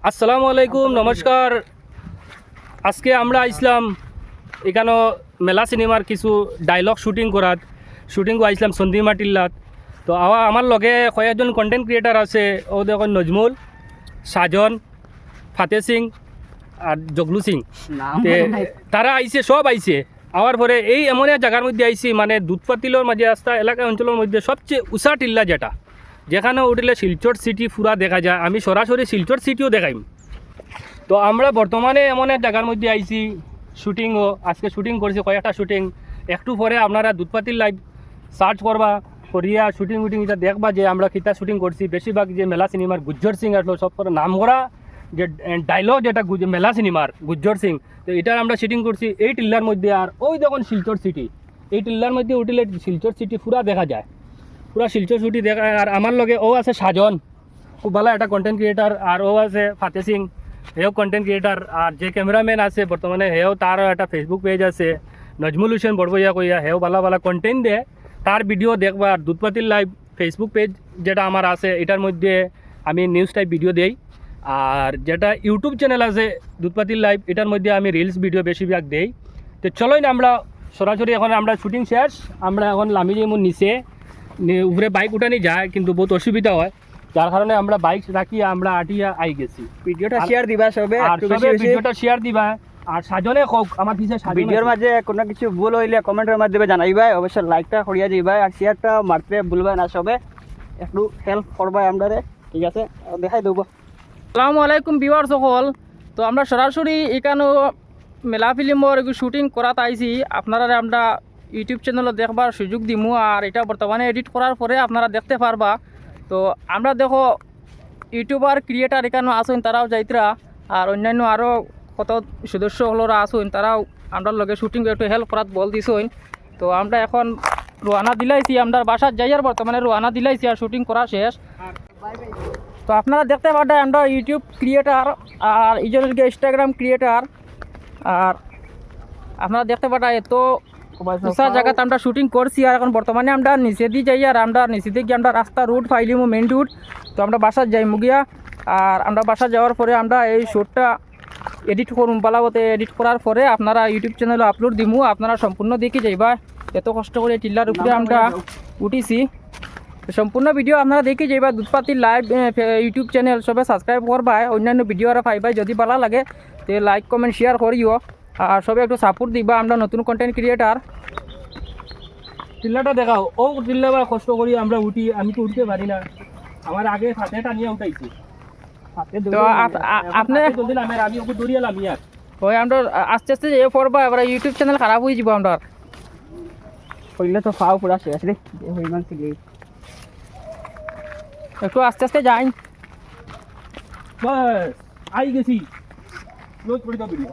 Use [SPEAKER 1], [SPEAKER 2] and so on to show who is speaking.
[SPEAKER 1] আসসালামু আলাইকুম, নমস্কার। আজকে আমরা আইসলাম এখানে মেলা সিনেমার কিছু ডায়লগ শুটিং আইসলাম সন্দিমা টিল্লাত। তো আমার লগে কয়েকজন কন্টেন্ট ক্রিয়েটার আছে। ও দেখুন নজমুল, সাজন, ফাতে সিং আর জগলু সিং। তারা আইছে, সব আইছে। আওয়ার পরে এই এমন এক জায়গার মধ্যে আইছি, মানে দুধপাতিলর মাঝে রাস্তা এলাকা অঞ্চলের মধ্যে সবচেয়ে উষা টিল্লা, যেখানে উঠলে শিলচর সিটি পুরা দেখা যায়। আমি সরাসরি শিলচর সিটিও দেখাইম। তো আমরা বর্তমানে এমন এক জায়গার মধ্যে আইছি, শুটিংও আজকে শুটিং করছি, কয়েকটা শুটিং। একটু পরে আপনারা দুধপাতির লাইভ সার্চ করিয়া শুটিং এটা দেখবা যে আমরা কিতা শুটিং করছি। বেশিরভাগ যে মেলা সিনেমার গুজ্জর সিং আসলো, সব করে নাম করা যে ডায়লগ যেটা মেলা সিনেমার গুজ্জর সিং, তো এটার আমরা শুটিং করছি এই টিল্লার মধ্যে। আর ওই দেখুন শিলচর সিটি, এই টিল্লার মধ্যে উঠলে শিলচর সিটি পুরা দেখা যায়, পুরা শিলচর সিটি দেখা। আর আমার লগে ও আছে সাজন, খুব ভালো একটা কন্টেন্ট ক্রিয়েটার। আর ও আছে ফাতে সিং, হেও কন্টেন্ট ক্রিয়েটার। আর যে ক্যামেরাম্যান আছে বর্তমানে, হেও তার একটা ফেসবুক পেজ আছে, নজমুল হুসেন বড়বইয়া কইয়া, হেও ভালো কন্টেন্ট দেয়। তার ভিডিও দেখবা। আর দুধপাতির লাইভ ফেসবুক পেজ যেটা আমার আছে, এটার মধ্যে আমি নিউজ টাইপ ভিডিও দেই। আর যেটা ইউটিউব চ্যানেল আছে দুধপাতির লাইভ, এটার মধ্যে আমি রিলস ভিডিও বেশিরভাগ দেই। তো চলোই না আমরা সরাসরি, এখন আমরা শুটিং শেষ, আমরা এখন লামি যেমন নিচে উপরে বাইক উঠানি যায়, কিন্তু বহুত অসুবিধা হয়, যার কারণে আমরা বাইক রাখি আমরা আটিয়া আই গেছি।
[SPEAKER 2] ভিডিওটা শেয়ার দিবা সবে,
[SPEAKER 1] আর সবে ভিডিওটা শেয়ার দিবা। আর সাজনে হোক আমার পিছে
[SPEAKER 2] ভিডিওর মাঝে কোনো কিছু ভুল হইলে কমেন্টের মাধ্যমে জানাইবা। অবশ্যই লাইকটা করিয়া দিবা আর শেয়ারটা মারতে ভুলবা না। সবে একটু হেল্প করবা আমরারে, ঠিক আছে? দেখাই দেবো।
[SPEAKER 3] আসসালামু আলাইকুম ভিউয়ার সকল। তো আমরা সরাসরি এখানে মেলা ফিল্মর শুটিং করাতে আইছি। আপনারা আমরা ইউটিউব চ্যানেলে দেখবার সুযোগ দিমু। আর এটা বর্তমানে এডিট করার পরে আপনারা দেখতে পারবা। তো আমরা দেখো ইউটিউবার ক্রিয়েটার এখানে আসুন, তারাও যাইতরা। আর অন্যান্য আরও কত সদস্য হলরা আসুন, তারাও আমরা লগে শুটিং একটু হেল্প করাত বল দিছইন। তো আমরা এখন রোয়ানা দিলাইছি, আমরা বাসার যাই। আর বর্তমানে রোয়ানা দিলাইছি আর শুটিং করা শেষ। তো আপনারা দেখতে পারেন আমরা ইউটিউব ক্রিয়েটার আর ইজনকে ইনস্টাগ্রাম ক্রিয়েটার। আর আপনারা দেখতে পারেন এত উষা জায়গাতে আমরা শুটিং করছি। আর এখন বর্তমানে আমরা নিচে দিয়ে যাই। আর আমরা নিচে দিয়ে গিয়ে আমরা রাস্তা রুট ফাইলিমো মেন রুট। তো আমরা বাসার যাই মুগিয়া। আর আমরা বাসা যাওয়ার পরে আমরা এই শ্যুটটা এডিট করুন, বালাবতে এডিট করার পরে আপনারা ইউটিউব চ্যানেলে আপলোড দিমু। আপনারা সম্পূর্ণ দেখে যাইবা। এত কষ্ট করে টিল্লার উপরে আমরা উঠিছি। সম্পূর্ণ ভিডিও আপনারা দেখে যাইবা। দুধপাতির লাইভ ইউটিউব চ্যানেল সবে সাবস্ক্রাইব করবা। অন্যান্য ভিডিও আর পাইবা। যদি ভালো লাগে তো লাইক কমেন্ট শেয়ার করিও। আর সবে একটু সাপোর্ট দিবা। আমরা নতুন কন্টেন্ট ক্রিয়েটার।
[SPEAKER 1] টিল্লাটা দেখাও। ও টিল্লা বা কষ্ট করি আমরা উঠি, আমি তো উঠতে পারি না। আমার আগে হাতে টানিয়ে উঠাইছি।
[SPEAKER 3] তো আপনি
[SPEAKER 1] আমি ওকে দৌড়িয়ালাম ইয়ার।
[SPEAKER 3] ওই আমরা আস্তে আস্তে যে পড়বা, এবার ইউটিউব চ্যানেল খারাপ হয়ে যাব। আমরা
[SPEAKER 2] হইলে তো ফাও পুরা শেষ রে, হইমান থেকে
[SPEAKER 3] একটু আস্তে আস্তে যাই।
[SPEAKER 1] বাস আই গেছি। ক্লোজ করে দাও ভিডিও।